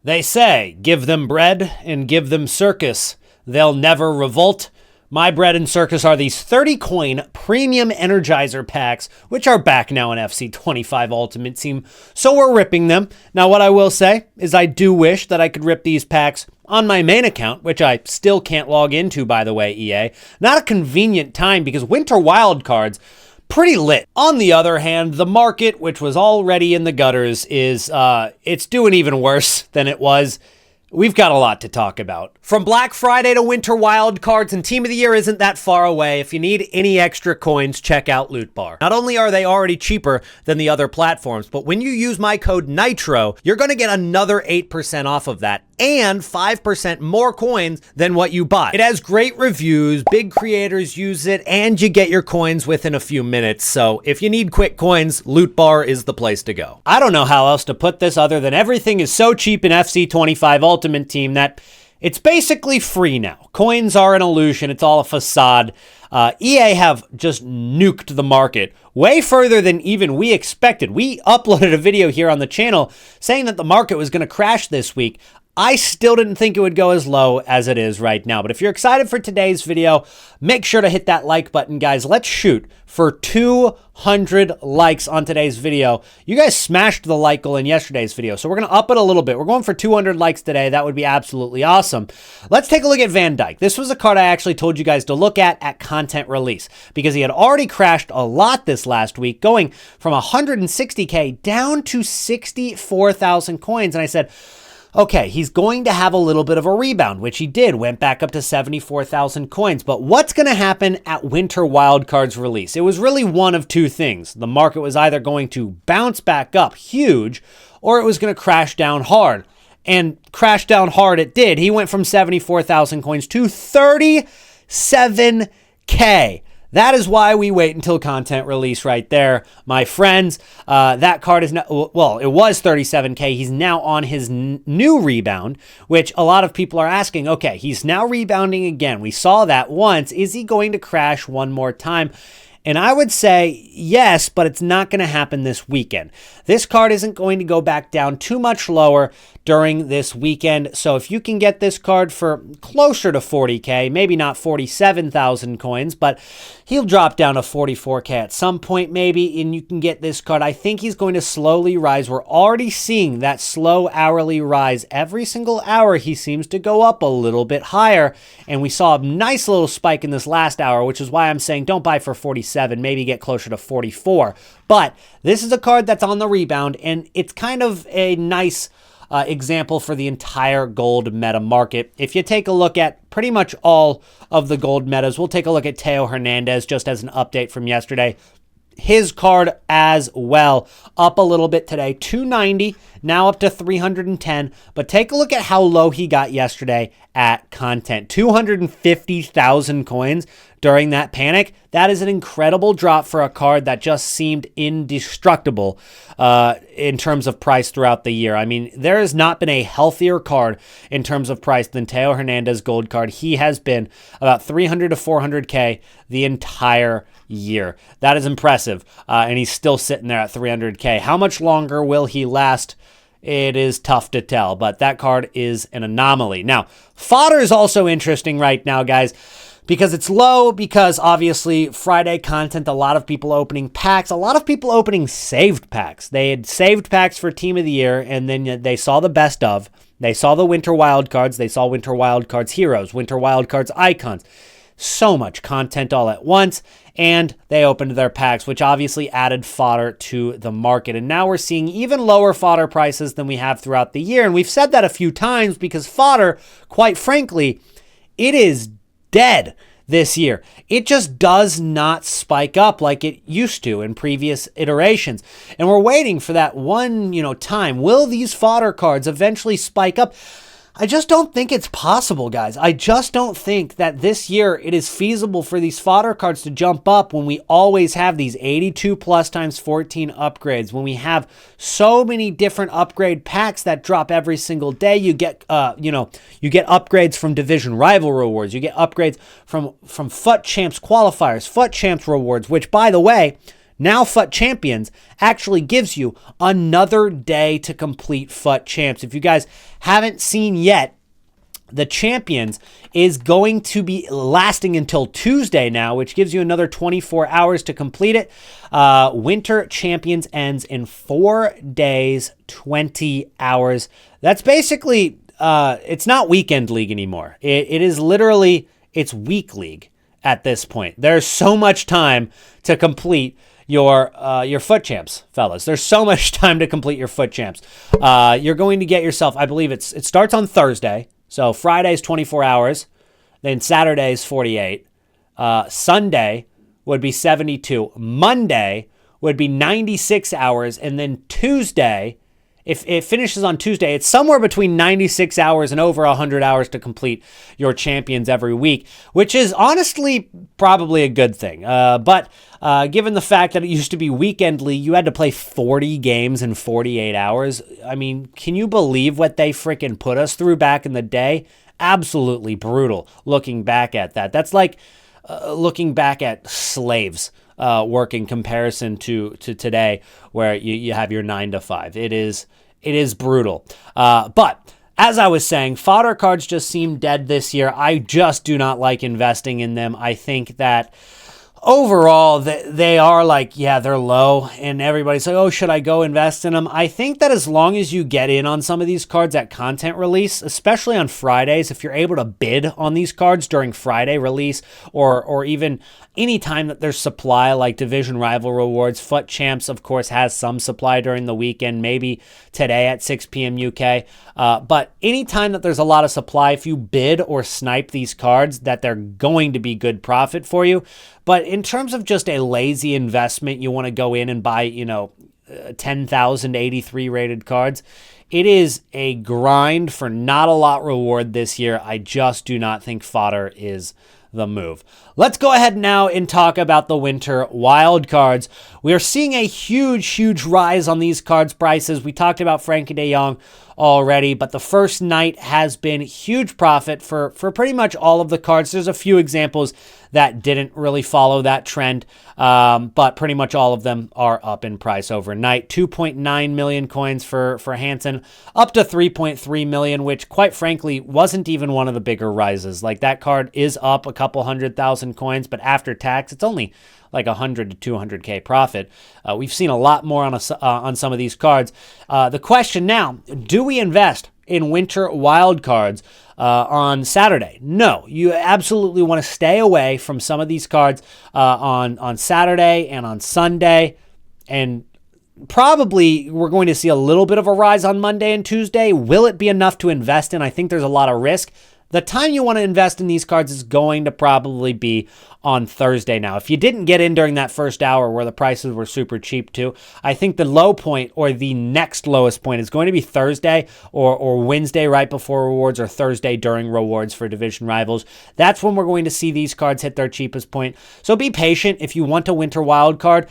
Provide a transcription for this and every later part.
They say, give them bread and give them circus. They'll never revolt. My bread and circus are these 30 coin premium Energizer packs, which are back now in FC25 Ultimate Team, so we're ripping them. Now, what I will say is I do wish that I could rip these packs on my main account, which I still can't log into, by the way, EA. Not a convenient time because Winter Wildcards, pretty lit. On the other hand, the market, which was already in the gutters, is it's doing even worse than it was. We've got a lot to talk about. From Black Friday to Winter Wildcards, and Team of the Year isn't that far away. If you need any extra coins, check out Loot Bar. Not only are they already cheaper than the other platforms, but when you use my code NITRO, you're going to get another 8% off of that and 5% more coins than what you bought. It has great reviews, big creators use it, and you get your coins within a few minutes. So if you need quick coins, Loot Bar is the place to go. I don't know how else to put this other than everything is so cheap in FC25 Ultimate Team that it's basically free now. Coins are an illusion. It's all a facade. EA have just nuked the market way further than even we expected. We uploaded a video here on the channel saying that the market was going to crash this week. I still didn't think it would go as low as it is right now. But if you're excited for today's video, make sure to hit that like button, guys. Let's shoot for 200 likes on today's video. You guys smashed the like goal in yesterday's video, so we're going to up it a little bit. We're going for 200 likes today. That would be absolutely awesome. Let's take a look at Van Dijk. This was a card I actually told you guys to look at content release because he had already crashed a lot this last week, going from 160K down to 64,000 coins. And I said, okay, he's going to have a little bit of a rebound, which he did, went back up to 74,000 coins. But what's going to happen at Winter Wildcards release? It was really one of two things. The market was either going to bounce back up huge, or it was going to crash down hard. And crash down hard it did. He went from 74,000 coins to 37K. That is why we wait until content release right there, my friends. That card is now, well, it was 37K. He's now on his new rebound, which a lot of people are asking, okay, he's now rebounding again. We saw that once. Is he going to crash one more time? And I would say yes, but it's not going to happen this weekend. This card isn't going to go back down too much lower during this weekend. So if you can get this card for closer to 40K, maybe not 47,000 coins, but he'll drop down to 44K at some point maybe, and you can get this card. I think he's going to slowly rise. We're already seeing that slow hourly rise. Every single hour he seems to go up a little bit higher, and we saw a nice little spike in this last hour, which is why I'm saying don't buy for 47, maybe get closer to 44. But this is a card that's on the rebound, and it's kind of a nice example for the entire gold meta market. If you take a look at pretty much all of the gold metas, we'll take a look at Theo Hernandez just as an update from yesterday. His card as well, up a little bit today, 290, now up to 310. But take a look at how low he got yesterday at content, 250,000 coins during that panic. That is an incredible drop for a card that just seemed indestructible in terms of price throughout the year. I mean, there has not been a healthier card in terms of price than Theo Hernandez gold card. He has been about 300 to 400K the entire year. That is impressive, and he's still sitting there at 300K. How much longer will he last? It is tough to tell, but that card is an anomaly. Now, Fodder is also interesting right now, guys, because it's low, because obviously Friday content, a lot of people opening packs, a lot of people opening saved packs. They had saved packs for Team of the Year, and then they saw the best of. They saw the Winter Wildcards. They saw Winter Wildcards Heroes, Winter Wildcards Icons. So much content all at once, and they opened their packs, which obviously added fodder to the market. And now we're seeing even lower fodder prices than we have throughout the year. And we've said that a few times because fodder, quite frankly, it is dead this year. It just does not spike up like it used to in previous iterations. And we're waiting for that one, time. Will these fodder cards eventually spike up? I just don't think it's possible, guys. I just don't think that this year it is feasible for these fodder cards to jump up when we always have these 82 plus times 14 upgrades, when we have so many different upgrade packs that drop every single day. You get, you get upgrades from Division Rival rewards. You get upgrades from FUT Champs qualifiers, FUT Champs rewards, which, by the way, Now FUT Champions actually gives you another day to complete FUT Champs. If you guys haven't seen yet, the Champions is going to be lasting until Tuesday now, which gives you another 24 hours to complete it. Winter Champions ends in 4 days, 20 hours. That's basically, it's not Weekend League anymore. It is literally, it's Week League at this point. There's so much time to complete your FUT Champs, fellas. There's so much time to complete your FUT Champs. You're going to get yourself, I believe it starts on Thursday. So Friday's 24 hours, then Saturday's 48. Sunday would be 72. Monday would be 96 hours. And then Tuesday, if it finishes on Tuesday, it's somewhere between 96 hours and over 100 hours to complete your champions every week, which is honestly probably a good thing. But given the fact that it used to be Weekend League, you had to play 40 games in 48 hours. I mean, can you believe what they freaking put us through back in the day? Absolutely brutal looking back at that. That's like looking back at slaves work in comparison to today, where you have your 9 to 5. It is brutal. But as I was saying, fodder cards just seem dead this year. I just do not like investing in them. I think that overall, they are like, yeah, they're low, and everybody's like, oh, should I go invest in them? I think that as long as you get in on some of these cards at content release, especially on Fridays, if you're able to bid on these cards during Friday release, or even any time that there's supply, like Division Rival Rewards, FUT Champs, of course, has some supply during the weekend, maybe today at 6 p.m. UK. But anytime that there's a lot of supply, if you bid or snipe these cards, that they're going to be good profit for you. But in terms of just a lazy investment, you want to go in and buy, 10,083 rated cards. It is a grind for not a lot reward this year. I just do not think fodder is the move. Let's go ahead now and talk about the winter wildcards. We are seeing a huge rise on these cards' prices. We talked about Frankie de Jong already, but the first night has been huge profit for pretty much all of the cards. There's a few examples that didn't really follow that trend, but pretty much all of them are up in price overnight. 2.9 million coins for Hansen, up to 3.3 million, which quite frankly wasn't even one of the bigger rises. Like, that card is up a couple 100,000 coins, but after tax, it's only like 100 to 200K profit. We've seen a lot more on some of these cards. The question now, do we invest in winter wildcards on Saturday? No, you absolutely want to stay away from some of these cards on Saturday and on Sunday. And probably we're going to see a little bit of a rise on Monday and Tuesday. Will it be enough to invest in? I think there's a lot of risk. The time you want to invest in these cards is going to probably be on Thursday now. If you didn't get in during that first hour where the prices were super cheap too, I think the low point or the next lowest point is going to be Thursday or Wednesday right before rewards, or Thursday during rewards for division rivals. That's when we're going to see these cards hit their cheapest point. So be patient if you want a winter wild card.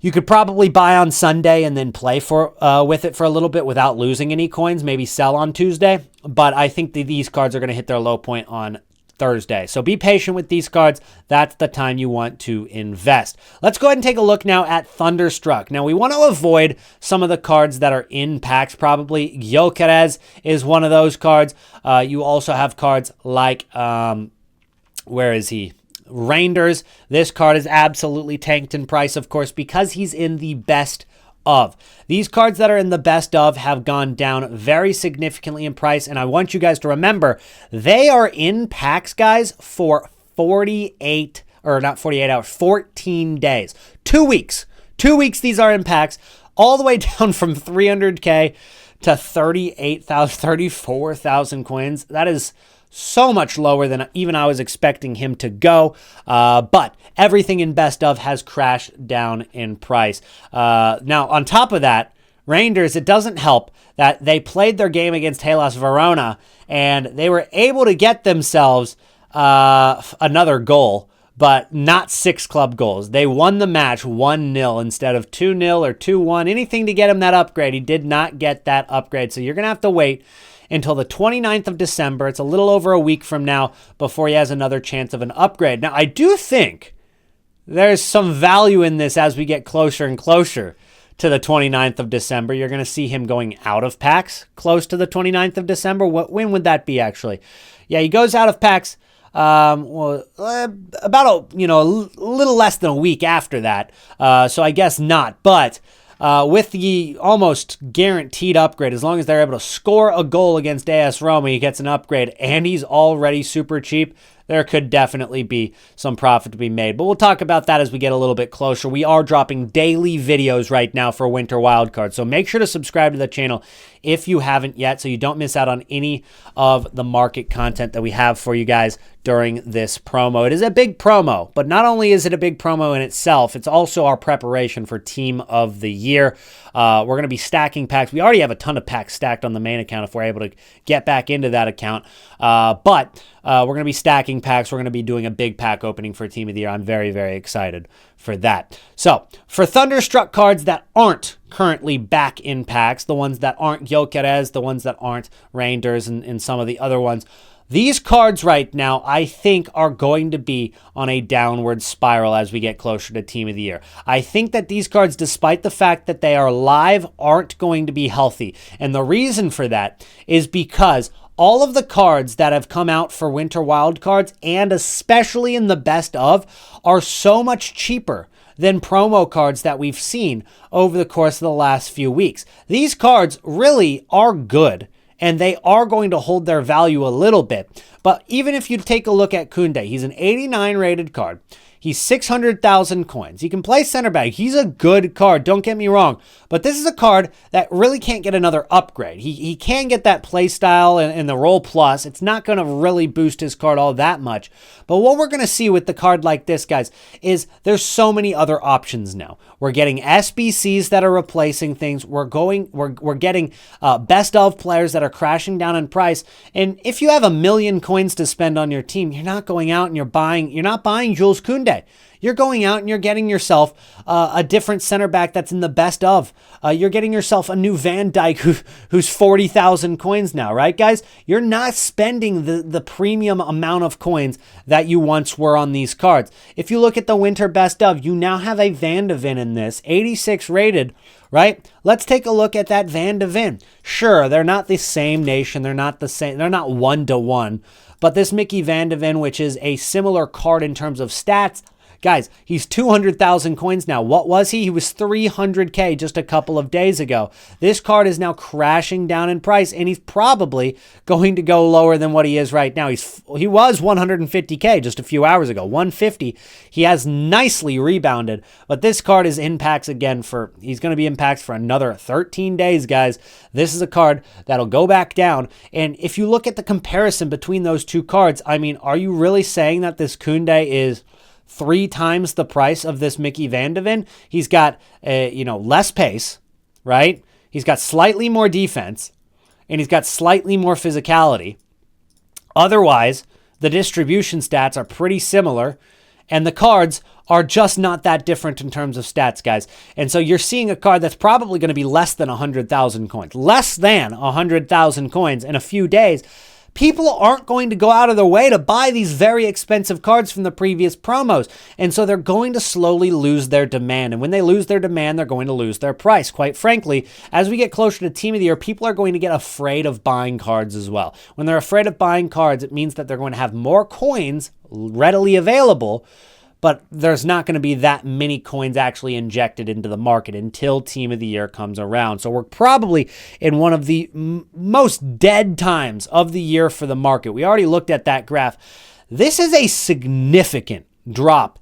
You could probably buy on Sunday and then play with it for a little bit without losing any coins, maybe sell on Tuesday. But I think these cards are going to hit their low point on Thursday. So be patient with these cards. That's the time you want to invest. Let's go ahead and take a look now at Thunderstruck. Now, we want to avoid some of the cards that are in packs probably. Wildcards is one of those cards. You also have cards like, where is he? Reinders. This card is absolutely tanked in price, of course, because he's in the best of. These cards that are in the best of have gone down very significantly in price, and I want you guys to remember, they are in packs, guys, for 14 days. 2 weeks. 2 weeks these are in packs, all the way down from 300K to 34,000 coins. That is so much lower than even I was expecting him to go. But everything in best of has crashed down in price. Now, on top of that, Rangers, it doesn't help that they played their game against Hellas Verona and they were able to get themselves another goal, but not 6 club goals. They won the match 1-0 instead of 2-0 or 2-1, anything to get him that upgrade. He did not get that upgrade, so you're going to have to wait until the 29th of December. It's a little over a week from now before he has another chance of an upgrade. Now, I do think there's some value in this as we get closer and closer to the 29th of December. You're going to see him going out of packs close to the 29th of December. When would that be, actually? Yeah, he goes out of packs about a little less than a week after that. So I guess not. But with the almost guaranteed upgrade, as long as they're able to score a goal against AS Roma, he gets an upgrade, and he's already super cheap. There could definitely be some profit to be made. But we'll talk about that as we get a little bit closer. We are dropping daily videos right now for Winter Wildcards. So make sure to subscribe to the channel if you haven't yet, so you don't miss out on any of the market content that we have for you guys during this promo. It is a big promo, but not only is it a big promo in itself, it's also our preparation for Team of the Year. We're going to be stacking packs. We already have a ton of packs stacked on the main account if we're able to get back into that account. But we're going to be stacking packs. We're going to be doing a big pack opening for Team of the Year. I'm very, very excited for that. So for Thunderstruck cards that aren't currently back in packs, the ones that aren't Wildcards, the ones that aren't Reinders, and some of the other ones, these cards right now, I think, are going to be on a downward spiral as we get closer to Team of the Year. I think that these cards, despite the fact that they are live, aren't going to be healthy. And the reason for that is because all of the cards that have come out for Winter Wildcards, and especially in the best of, are so much cheaper than promo cards that we've seen over the course of the last few weeks. These cards really are good, and they are going to hold their value a little bit. But even if you take a look at Koundé, he's an 89 rated card. He's 600,000 coins. He can play center back. He's a good card, don't get me wrong. But this is a card that really can't get another upgrade. He can get that play style and the roll plus. It's not going to really boost his card all that much. But what we're going to see with the card like this, guys, is there's so many other options now. We're getting SBCs that are replacing things. We're getting best of players that are crashing down in price. And if you have 1 million coins to spend on your team, you're not going out and you're not buying Jules Koundé. You're going out and you're getting yourself a different center back that's in the best of. You're getting yourself a new Van Dijk who's 40,000 coins now, right, guys? You're not spending the premium amount of coins that you once were on these cards. If you look at the Winter Best of, you now have a Van de Ven in this, 86 rated, right? Let's take a look at that Van de Ven. Sure, they're not the same nation. They're not the same. They're not 1-to-1. But this Mickey Van de Ven, which is a similar card in terms of stats, guys, he's 200,000 coins now. What was he? He was 300K just a couple of days ago. This card is now crashing down in price, and he's probably going to go lower than what he is right now. He was 150K just a few hours ago, 150. He has nicely rebounded, but this card is in packs again he's going to be in packs for another 13 days, guys. This is a card that'll go back down, and if you look at the comparison between those two cards, I mean, are you really saying that this Koundé is 3 times the price of this Mickey Van de Ven? He's got less pace, right? He's got slightly more defense, and he's got slightly more physicality. Otherwise, the distribution stats are pretty similar, and the cards are just not that different in terms of stats, guys. And so you're seeing a card that's probably going to be less than 100,000 coins. Less than 100,000 coins in a few days. People aren't going to go out of their way to buy these very expensive cards from the previous promos. And so they're going to slowly lose their demand. And when they lose their demand, they're going to lose their price. Quite frankly, as we get closer to Team of the Year, people are going to get afraid of buying cards as well. When they're afraid of buying cards, it means that they're going to have more coins readily available, but there's not going to be that many coins actually injected into the market until Team of the Year comes around. So we're probably in one of the most dead times of the year for the market. We already looked at that graph. This is a significant drop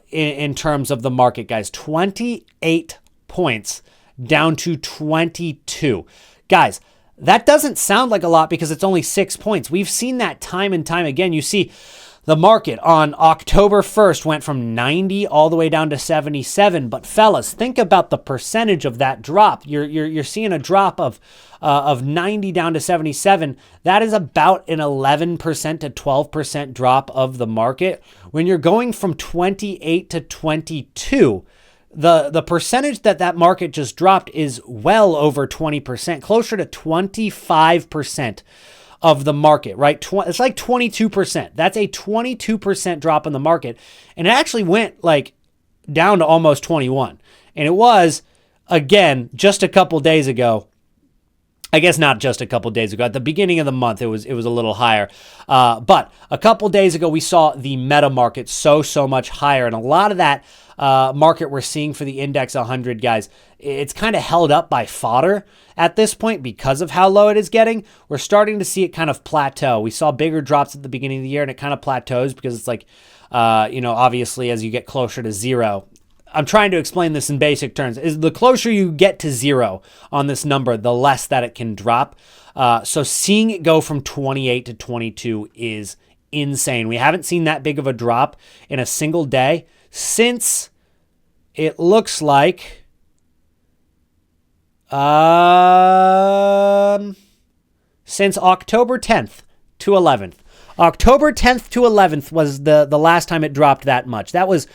in terms of the market, guys. 28 points down to 22. Guys, that doesn't sound like a lot because it's only 6 points. We've seen that time and time again. You see, the market on October 1st went from 90 all the way down to 77. But fellas, think about the percentage of that drop. You're seeing a drop of 90 down to 77. That is about an 11% to 12% drop of the market. When you're going from 28 to 22, the percentage that market just dropped is well over 20%, closer to 25% of the market, right? It's like 22%. That's a 22% drop in the market. And it actually went like down to almost 21. And it was, again, just a couple days ago. I guess not just a couple days ago. At the beginning of the month, it was a little higher. But a couple days ago, we saw the meta market so much higher. And a lot of that market we're seeing for the index 100, guys, it's kind of held up by fodder at this point because of how low it is getting. We're starting to see it kind of plateau. We saw bigger drops at the beginning of the year, and it kind of plateaus because it's like, obviously as you get closer to zero, I'm trying to explain this in basic terms, is the closer you get to zero on this number, the less that it can drop. So seeing it go from 28 to 22 is insane. We haven't seen that big of a drop in a single day since it looks like since October 10th to 11th. October 10th to 11th was the last time it dropped that much. That was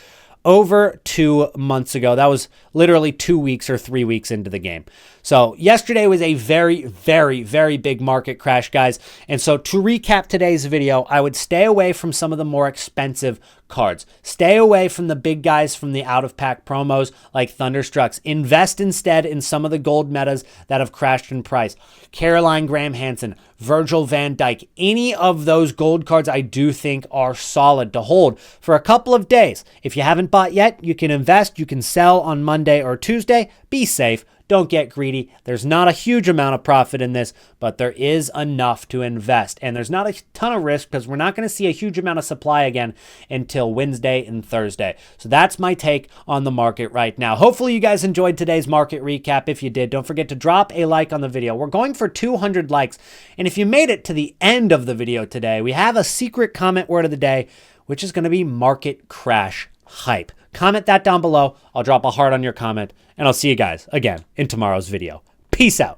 over 2 months ago. That was literally 2 weeks or 3 weeks into the game. So yesterday was a very big market crash, guys. And so to recap today's video, I would stay away from some of the more expensive cards. Stay away from the big guys from the out-of-pack promos like Thunderstrucks. Invest instead in some of the gold metas that have crashed in price. Caroline Graham Hansen, Virgil van Dijk. Any of those gold cards I do think are solid to hold for a couple of days. If you haven't bought yet, you can invest. You can sell on Monday or Tuesday. Be safe. Don't get greedy. There's not a huge amount of profit in this, but there is enough to invest. And there's not a ton of risk because we're not going to see a huge amount of supply again until Wednesday and Thursday. So that's my take on the market right now. Hopefully you guys enjoyed today's market recap. If you did, don't forget to drop a like on the video. We're going for 200 likes. And if you made it to the end of the video today, we have a secret comment word of the day, which is going to be market crash hype. Comment that down below. I'll drop a heart on your comment, and I'll see you guys again in tomorrow's video. Peace out.